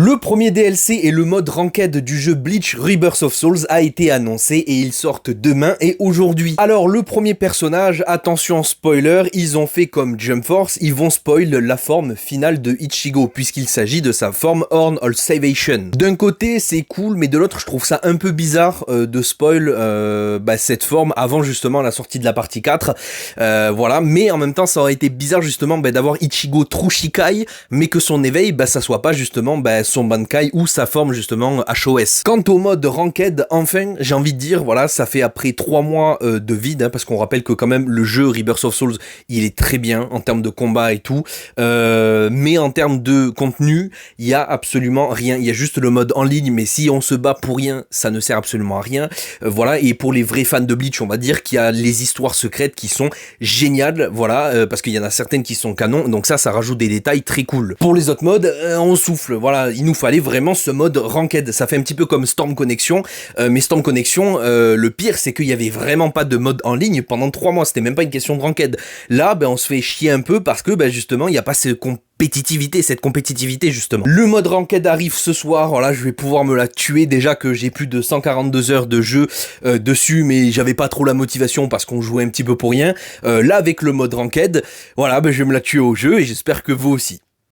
Le premier DLC et le mode ranked du jeu Bleach Rebirth of Souls a été annoncé et ils sortent demain et aujourd'hui. Alors le premier personnage, attention spoiler, ils ont fait comme Jump Force, ils vont spoil la forme finale de Ichigo puisqu'il s'agit de sa forme Horn of Salvation. D'un côté c'est cool mais de l'autre je trouve ça un peu bizarre de spoil cette forme avant justement la sortie de la partie 4. Voilà, mais en même temps ça aurait été bizarre justement d'avoir Ichigo True Shikai mais que son éveil ça soit pas justement son Bankai ou sa forme justement HOS. Quant au mode Ranked, enfin, j'ai envie de dire, voilà, ça fait après 3 mois de vide, parce qu'on rappelle que quand même le jeu Rebirth of Souls, il est très bien en termes de combat et tout, mais en termes de contenu, il y a absolument rien. Il y a juste le mode en ligne, mais si on se bat pour rien, ça ne sert absolument à rien. Voilà, et pour les vrais fans de Bleach, on va dire qu'il y a les histoires secrètes qui sont géniales, voilà, parce qu'il y en a certaines qui sont canons, donc ça rajoute des détails très cool. Pour les autres modes, on souffle, voilà, il nous fallait vraiment ce mode ranked. Ça fait un petit peu comme Storm Connection, mais Storm Connection, le pire c'est qu'il y avait vraiment pas de mode en ligne pendant 3 mois, c'était même pas une question de ranked. Là, on se fait chier un peu parce que justement, il n'y a pas cette compétitivité justement. Le mode ranked arrive ce soir, voilà, je vais pouvoir me la tuer, déjà que j'ai plus de 142 heures de jeu dessus, mais j'avais pas trop la motivation parce qu'on jouait un petit peu pour rien. Là, avec le mode ranked, voilà, je vais me la tuer au jeu et j'espère que vous aussi.